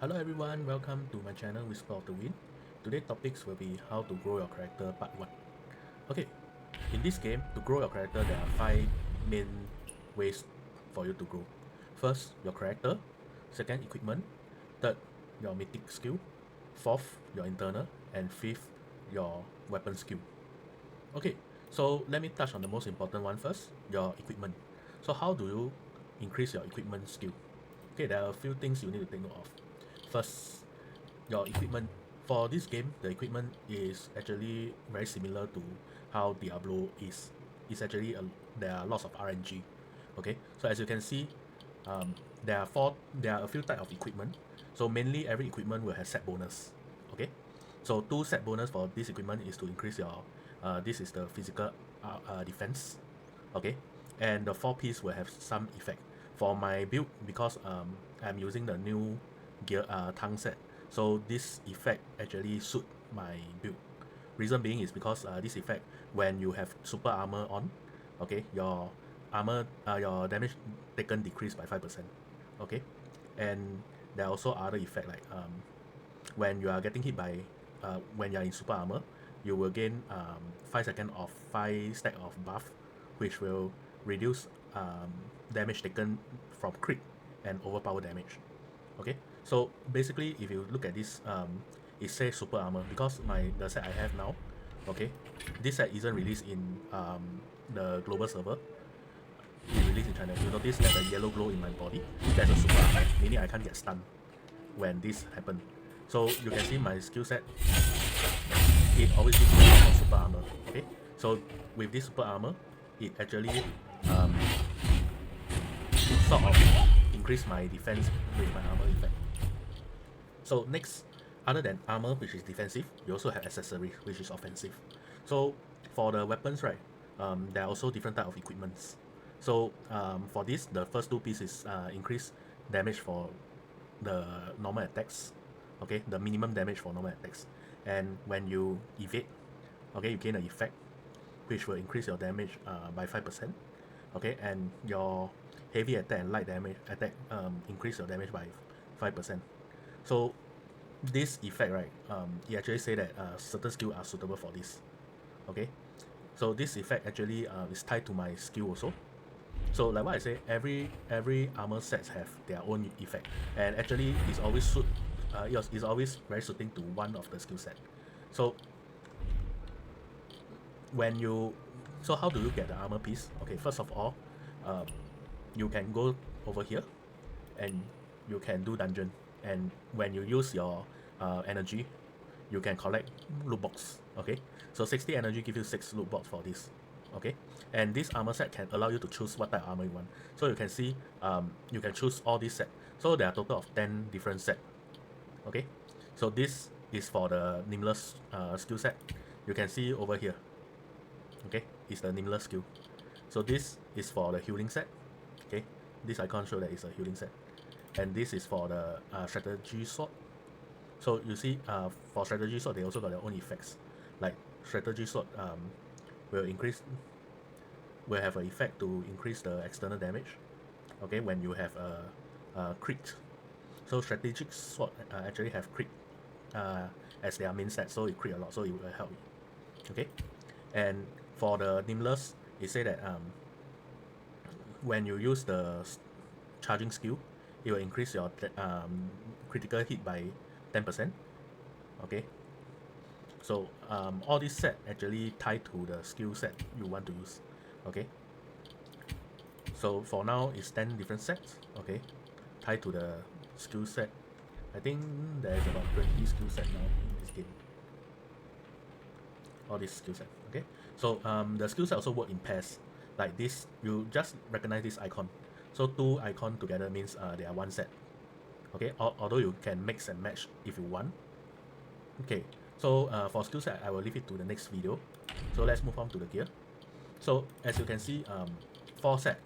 Hello everyone, welcome to my channel Whisper of the Wind. Today's topics will be how to grow your character part 1. Okay, in this game, to grow your character, there are 5 main ways for you to grow. First, your character. Second, equipment. Third, your mythic skill. Fourth, your internal. And fifth, your weapon skill. Okay, so let me touch on the most important one first, your equipment. So how do you increase your equipment skill? Okay, there are a few things you need to take note of. First, your equipment. For this game, the equipment is actually very similar to how Diablo is. It's actually there are lots of RNG. Okay, so as you can see, um, there are a few type of equipment. So mainly every equipment will have set bonus. Okay, so two set bonus for this equipment is to increase your this is the physical defense. Okay, and the four piece will have some effect. For my build, because I'm using the new gear tongue set, so this effect actually suit my build. Reason being is because this effect, when you have super armor on, okay, your your damage taken decrease by 5%. Okay, and there are also other effect like when you are getting hit by when you are in super armor, you will gain 5 seconds of 5 stack of buff, which will reduce damage taken from crit and overpower damage. Okay, so basically if you look at this, it says super armor because the set I have now, okay, this set isn't released in the global server. It released in China. You notice that the yellow glow in my body, that's a super armor, meaning I can't get stunned when this happen. So you can see my skill set, it always gives me super armor. Okay, so with this super armor, it actually um, sort of increase my defense with my armor effect. So next, other than armor, which is defensive, you also have accessories, which is offensive. So for the weapons, right, there are also different type of equipments. So for this, the first two pieces increase damage for the normal attacks. Okay, the minimum damage for normal attacks. And when you evade, okay, you gain an effect, which will increase your damage by 5%. Okay, and your heavy attack and light damage attack increase your damage by 5%. So this effect, right, it actually say that certain skills are suitable for this. Okay, so this effect actually is tied to my skill also. So like what I say, every armor sets have their own effect, and actually it's always it's always very suiting to one of the skill set. So when you so how do you get the armor piece? Okay, first of all, uh, you can go over here and you can do dungeon, and when you use your energy, you can collect loot box. Okay, so 60 energy give you 6 loot box for this. Okay, and this armor set can allow you to choose what type of armor you want. So you can see you can choose all these set, so there are a total of 10 different set. Okay, so this is for the Nimbus skill set. You can see over here. Okay, it's the Nimbus skill. So this is for the healing set. Okay, this icon show that it's a healing set, and this is for the strategy sword. So you see, for strategy sword, they also got their own effects. Like strategy sword will increase, will have an effect to increase the external damage. Okay, when you have a crit. So strategic sword actually have crit as their main set, so it crit a lot, so it will help you. Okay, and for the Nimbus, it say that when you use the charging skill, it will increase your critical hit by 10%. Okay, so all this set actually tied to the skill set you want to use. Okay, so for now it's 10 different sets. Okay, tied to the skill set. I think there's about 20 skill set now in this game. All these skill set. Okay, so the skill set also work in pairs. Like this, you just recognize this icon. So two icon together means they are one set. Okay, although you can mix and match if you want. Okay, so for skill set, I will leave it to the next video. So let's move on to the gear. So as you can see, for set,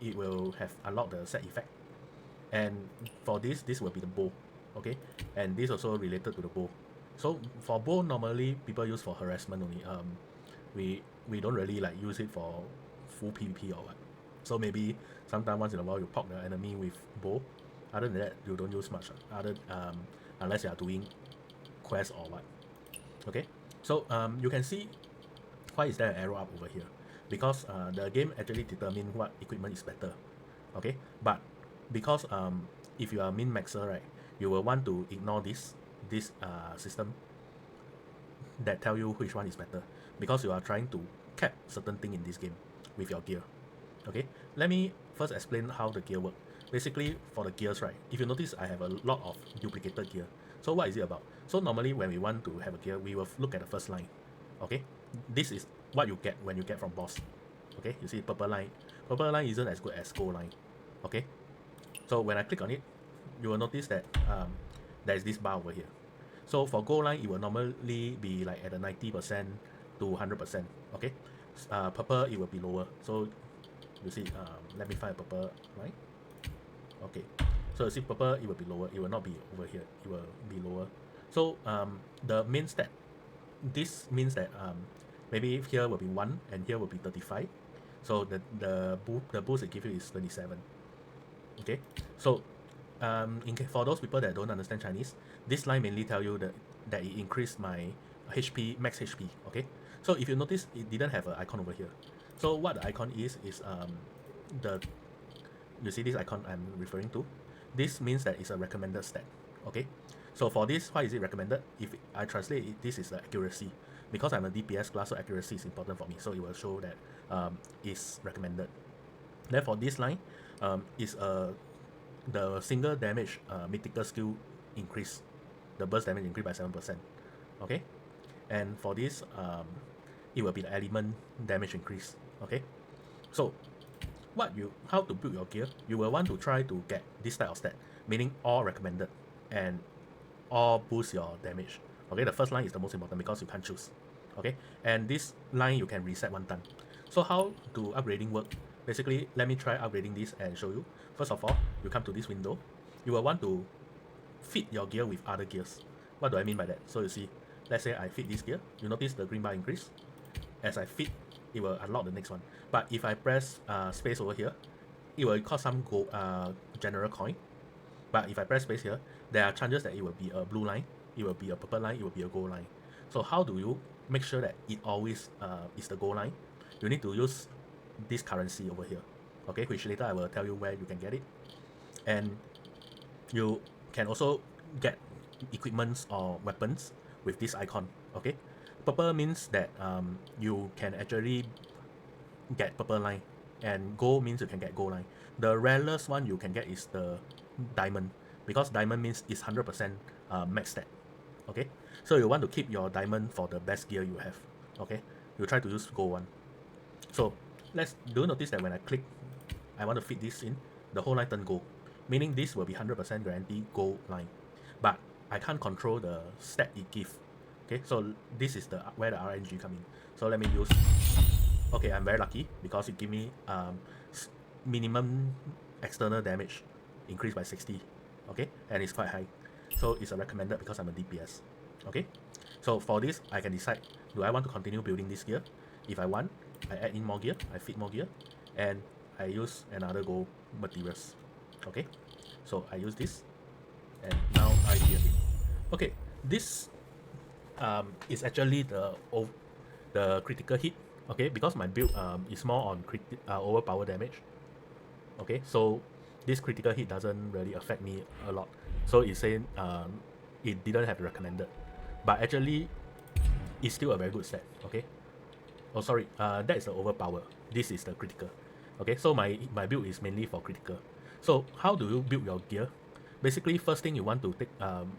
it will have unlock the set effect. And for this will be the bow. Okay, and this also related to the bow. So for bow, normally people use for harassment only. We don't really like use it for full PvP or what. So maybe sometime once in a while you poke the enemy with bow, Other than that, you don't use much. Unless you are doing quest or what. Okay, so you can see why is there an arrow up over here? Because the game actually determine what equipment is better. Okay, but because if you are min maxer, right, you will want to ignore this system that tell you which one is better, because you are trying to cap certain thing in this game with your gear. Okay, let me first explain how the gear work. Basically, for the gears, right, if you notice, I have a lot of duplicated gear. So what is it about? So normally when we want to have a gear, we will look at the first line. Okay, this is what you get when you get from boss. Okay, you see purple line. Purple line isn't as good as gold line. Okay, so when I click on it, you will notice that there is this bar over here. So for gold line, it will normally be like at a 90% to 100%. Okay, purple it will be lower. So you see, let me find a purple line. Okay, so you see purple it will be lower. It will not be over here. It will be lower. So the main stat, this means that maybe here will be 1 and here will be 35. So the boost it give you is 27. Okay, so for those people that don't understand Chinese, this line mainly tell you that it increased my HP, max HP. Okay, so if you notice, it didn't have an icon over here. So what the icon is the you see this icon I'm referring to. This means that it's a recommended stat. Okay, so for this, why is it recommended? If I translate it, this is the accuracy. Because I'm a DPS class, so accuracy is important for me. So it will show that it's recommended. Therefore, this line is the single damage mythical skill increase. The burst damage increase by 7%. Okay, and for this it will be the element damage increase. Okay, so how to build your gear, you will want to try to get this type of stat, meaning all recommended and all boost your damage. Okay, the first line is the most important because you can't choose. Okay, and this line you can reset one time. So how do upgrading work? Basically, let me try upgrading this and show you. First of all, you come to this window. You will want to fit your gear with other gears. What do I mean by that? So you see, let's say I fit this gear. You notice the green bar increase. As I fit, it will unlock the next one. But if I press space over here, it will cost some gold, general coin. But if I press space here, there are chances that it will be a blue line, it will be a purple line, it will be a gold line. So how do you make sure that it always is the gold line? You need to use this currency over here. Okay, which later I will tell you where you can get it. And you can also get equipments or weapons with this icon. Okay, purple means that you can actually get purple line, and gold means you can get gold line. The rarest one you can get is the diamond, because diamond means it's 100% max stat. Okay, so you want to keep your diamond for the best gear you have. Okay, you try to use gold one. So do you notice that when I click, I want to fit this in, the whole line turn gold, meaning this will be 100% guarantee gold line. But I can't control the stat it give. Okay, so this is where the RNG come in. So let me use. Okay, I'm very lucky because it give me minimum external damage increased by 60. Okay, and it's quite high. So it's a recommended because I'm a DPS. Okay, so for this I can decide, do I want to continue building this gear? If I want, I add in more gear, I fit more gear, and I use another gold materials. Okay, so I use this, and now I gear it. Okay, this is actually the critical hit. Okay, because my build is more on overpower damage. Okay, so this critical hit doesn't really affect me a lot. So it's saying it didn't have recommended, but actually it's still a very good stat. Okay, oh sorry, that is the overpower. This is the critical. Okay, so my build is mainly for critical. So how do you build your gear? Basically, first thing you want to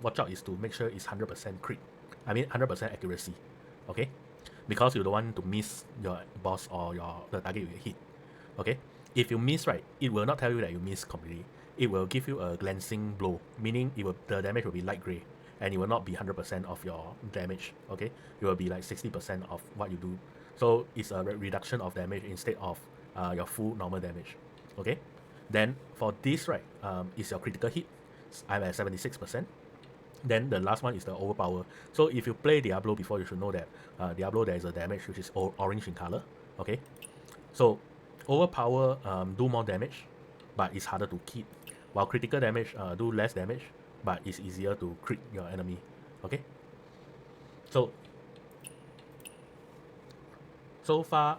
watch out is to make sure it's 100% crit. I mean 100% accuracy. Okay, because you don't want to miss your boss or the target you hit. Okay, if you miss, right, it will not tell you that you miss completely. It will give you a glancing blow, meaning the damage will be light gray, and it will not be 100% of your damage. Okay, it will be like 60% of what you do. So it's a reduction of damage instead of your full normal damage. Okay, then for this, right, is your critical hit. I'm at 76%. Then the last one is the overpower. So if you play Diablo before, you should know that Diablo there is a damage which is orange in color. Okay, so overpower do more damage, but it's harder to keep. while critical damage do less damage, but it's easier to crit your enemy. Okay. So so far,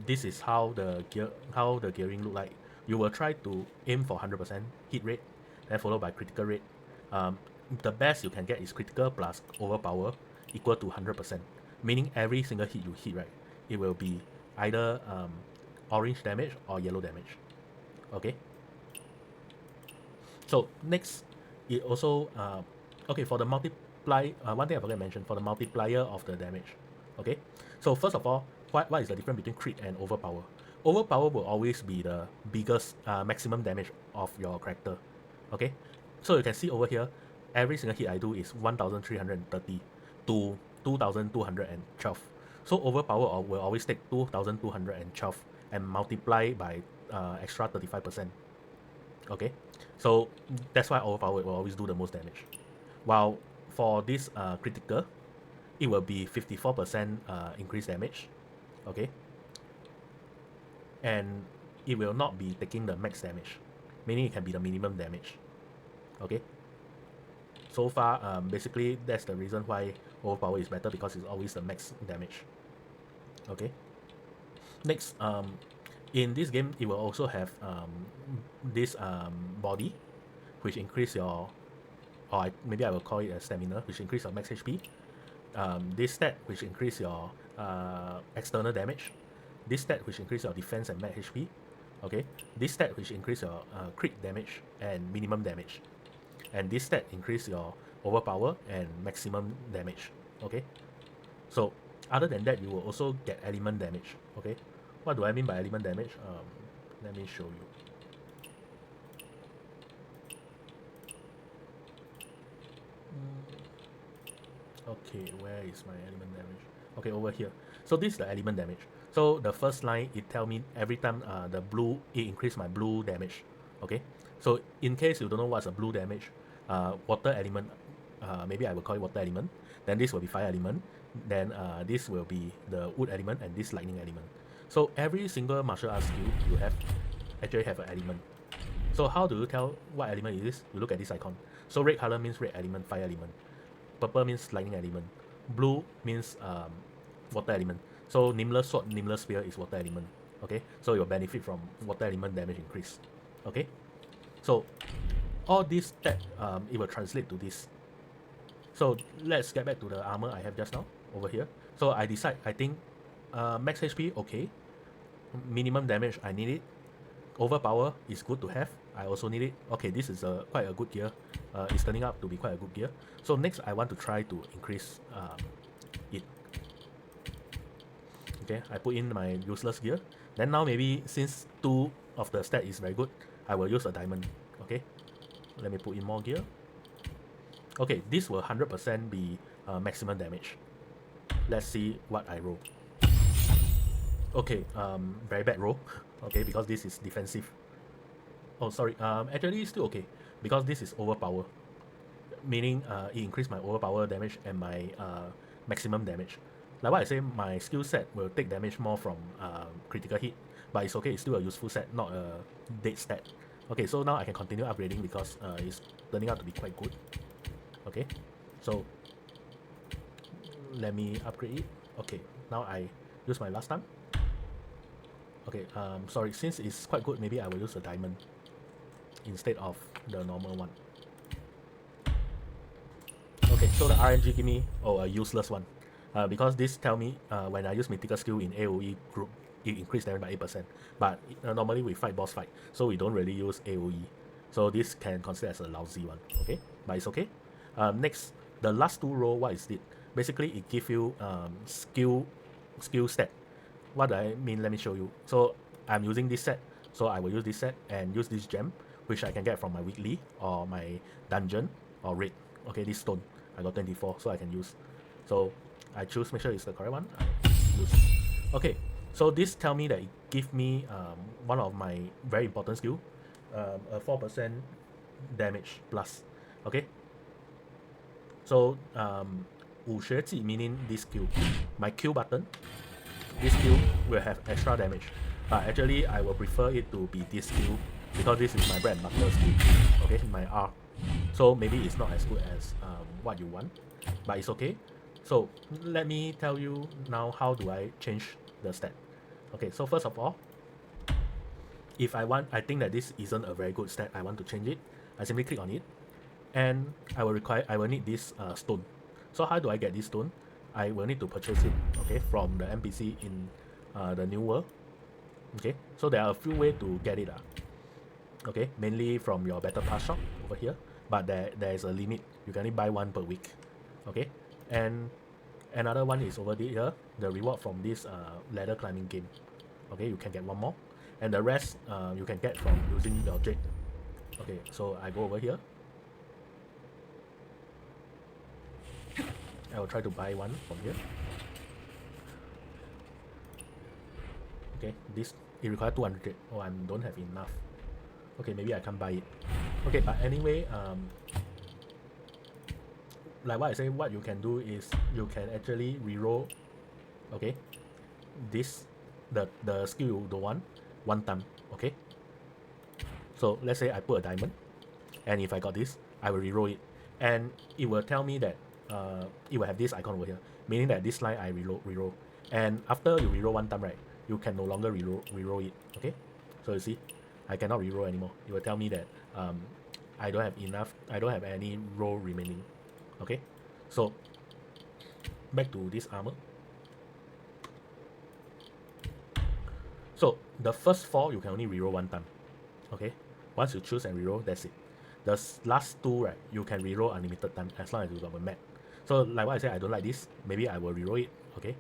this is how the gearing look like. You will try to aim for 100% hit rate, then followed by critical rate. Um, the best you can get is critical plus overpower equal to 100%, meaning every single hit you hit, right, it will be either orange damage or yellow damage. Okay. So next, it also okay, for the multiply. One thing I forgot to mention, for the multiplier of the damage. Okay. So first of all, what is the difference between crit and overpower? Overpower will always be the biggest maximum damage of your character. Okay. So you can see over here, every single hit I do is 1,330 to 2,212. So overpower will always take 2,212 and multiply by extra 35%. Okay, so that's why overpower will always do the most damage. While for this critical, it will be 54% increased damage. Okay, and it will not be taking the max damage, meaning it can be the minimum damage. Okay, so far basically that's the reason why overpower is better, because it's always the max damage. Okay, next in this game it will also have this body, which increase your, or maybe I will call it a stamina, which increase your max HP. This stat which increase your external damage. This stat which increase your defense and max HP. Okay, this stat which increase your crit damage and minimum damage, and this stat increase your overpower and maximum damage. Okay, so other than that, you will also get element damage. Okay, what do I mean by element damage? Let me show you. Okay, where is my element damage? Okay, over here. So this is the element damage. So the first line, it tell me every time the blue, it increase my blue damage. Okay, so in case you don't know what's a blue damage, water element, maybe I will call it water element. Then this will be fire element. Then this will be the wood element, and this lightning element. So every single martial arts skill you have actually have an element. So how do you tell what element it is? You look at this icon. So red color means red element, fire element. Purple means lightning element. Blue means water element. So Nimbler Sword, Nimbler Spear is water element. Okay, so you'll benefit from water element damage increase. Okay, so all this that it will translate to this. So let's get back to the armor I have just now over here. So I think max HP okay, minimum damage I need it, overpower is good to have, I also need it. Okay, this is quite a good gear. It's turning out to be quite a good gear. So next I want to try to increase it. Okay, I put in my useless gear. Then now maybe since 2 of the stat is very good, I will use a diamond. Okay, let me put in more gear. Okay, this will 100% be maximum damage. Let's see what I roll. Okay, very bad roll. Okay, because this is defensive. Oh, sorry. Actually, still okay, because this is overpower, meaning it increased my overpower damage and my maximum damage. Like what I say, my skill set will take damage more from critical hit, but it's okay. It's still a useful set, not a dead stat. Okay, so now I can continue upgrading because it's turning out to be quite good. Okay, so let me upgrade it. Okay, now I use my last time. Okay, sorry, since it's quite good, maybe I will use a diamond instead of the normal one. Okay, so the RNG give me a useless one, because this tell me when I use mythical skill in AoE group, it increased damage by 8%. But normally we fight boss fight, so we don't really use AoE. So this can consider as a lousy one. Okay, but it's okay. Next, the last 2 row, what is it? Basically, it gives you skill stat. What do I mean? Let me show you. So I'm using this set, so I will use this set and use this gem, which I can get from my weekly or my dungeon or raid. Okay, this stone I got 24, so I can use. So I choose, make sure it's the correct one. I use. Okay, so this tell me that it give me one of my very important skill, a 4% damage plus. Okay, so 武学技 meaning this skill, my Q button, this skill will have extra damage, but actually I will prefer it to be this skill because this is my bread and butter skill. Okay, my R. So maybe it's not as good as what you want, but it's okay. So let me tell you now how do I change the stat. Okay, so first of all, if I think that this isn't a very good stat, I want to change it. I simply click on it, and I will need this stone. So how do I get this stone? I will need to purchase it, okay, from the NPC in the new world. Okay, so there are a few ways to get it. Okay, mainly from your battle pass shop over here, but there is a limit. You can only buy one per week. Okay, and another one is over here, the reward from this ladder climbing game. Okay, you can get one more, and the rest you can get from using your jade. Okay, so I go over here. I will try to buy one from here. Okay, this it requires 200 jade. Oh, I don't have enough. Okay, maybe I can't buy it. Okay, but anyway, like what I say, what you can do is you can actually reroll, okay, this the skill you don't want one time. Okay, so let's say I put a diamond, and if I got this, I will reroll it, and it will tell me that it will have this icon over here, meaning that this line I reroll, and after you reroll one time, right, you can no longer reroll it. Okay, so you see, I cannot reroll anymore. It will tell me that I don't have any roll remaining. Okay, so back to this armor. So the first four you can only reroll one time. Okay, once you choose and reroll, that's it. The last two, right, you can reroll unlimited time as long as you got a map. So like what I said, I don't like this. Maybe I will reroll it. Okay,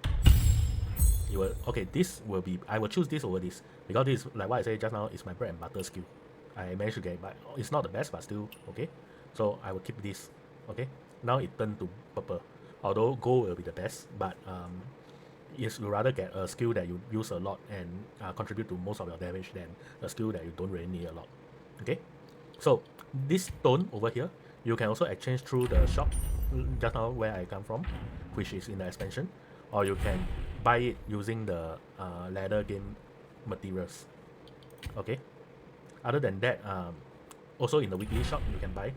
it will. Okay, this will be. I will choose this over this because this, like what I said just now, is my bread and butter skill. I managed to get it, but it's not the best, but still okay. So I will keep this. Okay, now it turned to purple. Although gold will be the best, but yes, you rather get a skill that you use a lot and contribute to most of your damage than a skill that you don't really need a lot. Okay, so this stone over here, you can also exchange through the shop just now where I come from, which is in the expansion, or you can buy it using the ladder game materials. Okay, other than that, also in the weekly shop you can buy.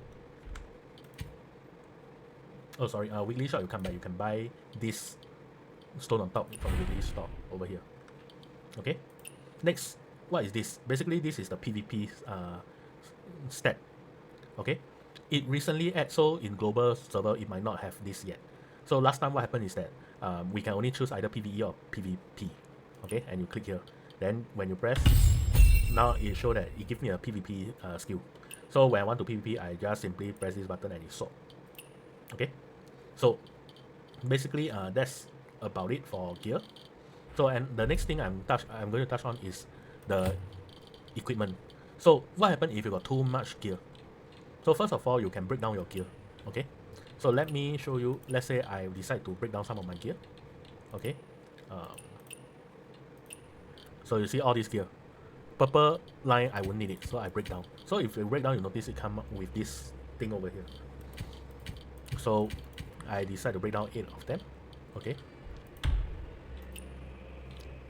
Oh sorry, weekly shop you can't buy. You can buy this stone on top from the weekly store over here. Okay, next, what is this? Basically this is the PvP stat. Okay, it recently added, so in global server it might not have this yet. So last time what happened is that we can only choose either PvE or PvP. Okay, and you click here, then when you press, now it show that it gives me a PvP skill. So when I want to PvP, I just simply press this button and it swap. Okay, so basically that's about it for gear. So and the next thing I'm going to touch on is the equipment. So what happens if you got too much gear? So first of all, you can break down your gear. Okay, so let me show you. Let's say I decide to break down some of my gear. Okay, so you see all this gear, purple line I won't need it, so I break down. So if you break down, you notice it come up with this thing over here. So I decide to break down 8 of them. Okay,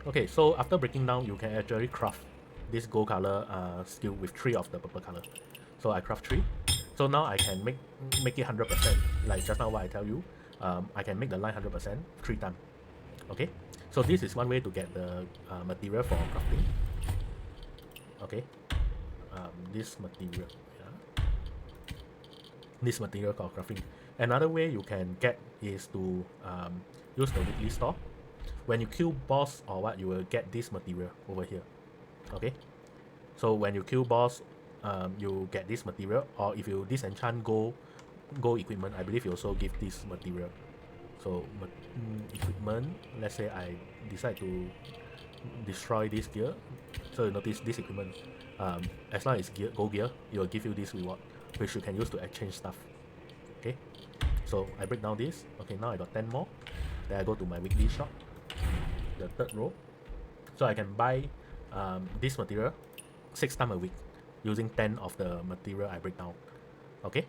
okay, so after breaking down, you can actually craft this gold color skill with 3 of the purple color. So I craft 3. So now I can make it 100%, like just now what I tell you. I can make the line 100% 3 times. Okay, so this is one way to get the material for crafting. Okay, this material, yeah, this material for crafting. Another way you can get is to use the weekly store. When you kill boss or what, you will get this material over here. Okay, so when you kill boss, you get this material, or if you disenchant gold equipment, I believe you also give this material. So equipment, let's say I decide to destroy this gear. So you notice this equipment, as long as it's gold gear, it will give you this reward, which you can use to exchange stuff. Okay, so I break down this. Okay, now I got 10 more. Then I go to my weekly shop, the third row. So I can buy this material 6 times a week using 10 of the material I break down. Okay,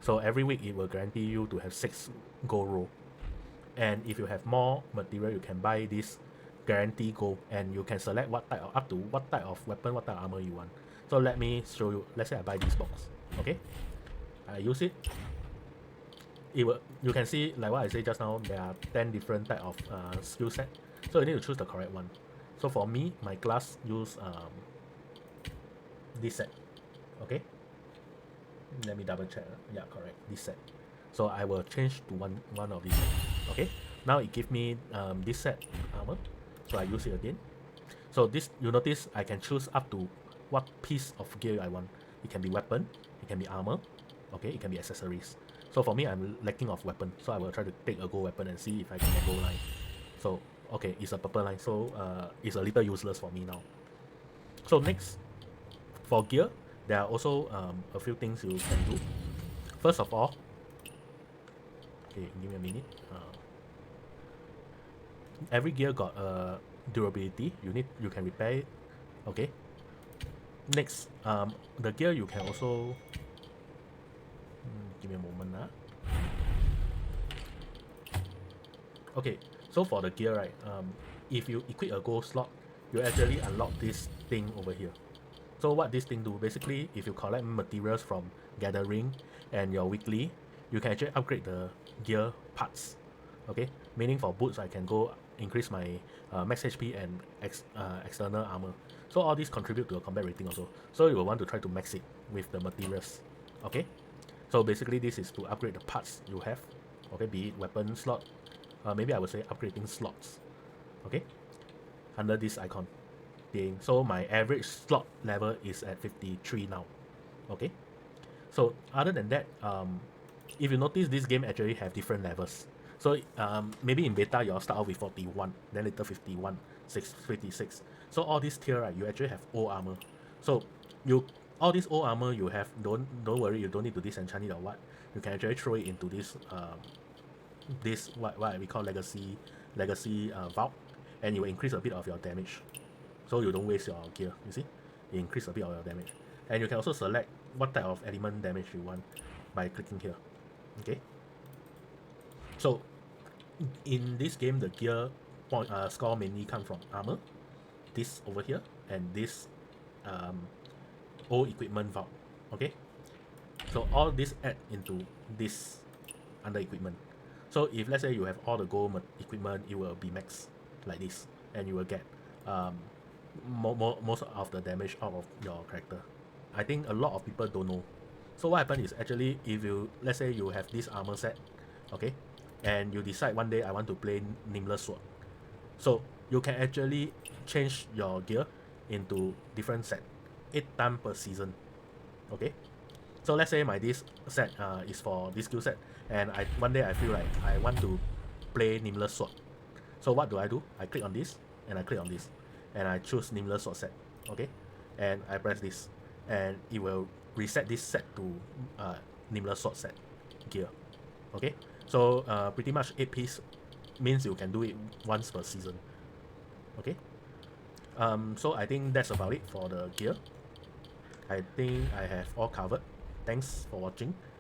so every week it will guarantee you to have 6 gold roll. And if you have more material, you can buy this guarantee gold, and you can select what type of, up to what type of weapon, what type of armor you want. So let me show you. Let's say I buy this box. Okay, I use it. It will, you can see like what I said just now, there are 10 different type of skill set. So you need to choose the correct one. So for me, my class use this set. Okay, let me double check. Yeah, correct, this set. So I will change to one of these. Okay, now it give me this set armor. So I use it again. So this, you notice I can choose up to what piece of gear I want. It can be weapon, it can be armor, okay, it can be accessories. So for me, I'm lacking of weapon, so I will try to take a gold weapon and see if I can get gold line. So okay, it's a purple line, so it's a little useless for me now. So next, for gear, there are also a few things you can do. First of all, okay, give me a minute. Every gear got durability. You can repair it. Okay. Next, the gear you can also give me a moment. Okay, so for the gear, right, if you equip a gold slot, you actually unlock this thing over here. So what this thing do, basically, if you collect materials from gathering and your weekly, you can actually upgrade the gear parts. Okay, meaning for boots, I can go increase my max HP and external armor. So all these contribute to a combat rating also. So you will want to try to max it with the materials. Okay, so basically this is to upgrade the parts you have. Okay, be it weapon slot, maybe I would say upgrading slots. Okay, under this icon thing. So my average slot level is at 53 now. Okay, so other than that, if you notice, this game actually have different levels. So maybe in beta you'll start off with 41, then later 51, 56. So all these tier, right, you actually have old armor. So you, all this old armor you have, don't worry, you don't need to disenchant it or what. You can actually throw it into this what we call legacy vault, and you will increase a bit of your damage. So you don't waste your gear, you see? You increase a bit of your damage. And you can also select what type of element damage you want by clicking here. Okay? So in this game, the gear point score mainly come from armor, this over here, and this old equipment vault. Okay? So all this add into this under equipment. So if let's say you have all the gold equipment, it will be max like this, and you will get most of the damage out of your character. I think a lot of people don't know. So what happens is, actually, if you, let's say you have this armor set, okay, and you decide one day I want to play Nimbler Sword, so you can actually change your gear into different set 8 times per season. Okay, so let's say my this set is for this skill set, and one day I feel like I want to play Nimbler Sword. So what do? I click on this, and I click on this, and I choose Nimbler Sword set. Okay, and I press this, and it will reset this set to Nimbler Sword set gear. Okay, so pretty much 8 piece means you can do it once per season. Okay, so I think that's about it for the gear. I think I have all covered. Thanks for watching.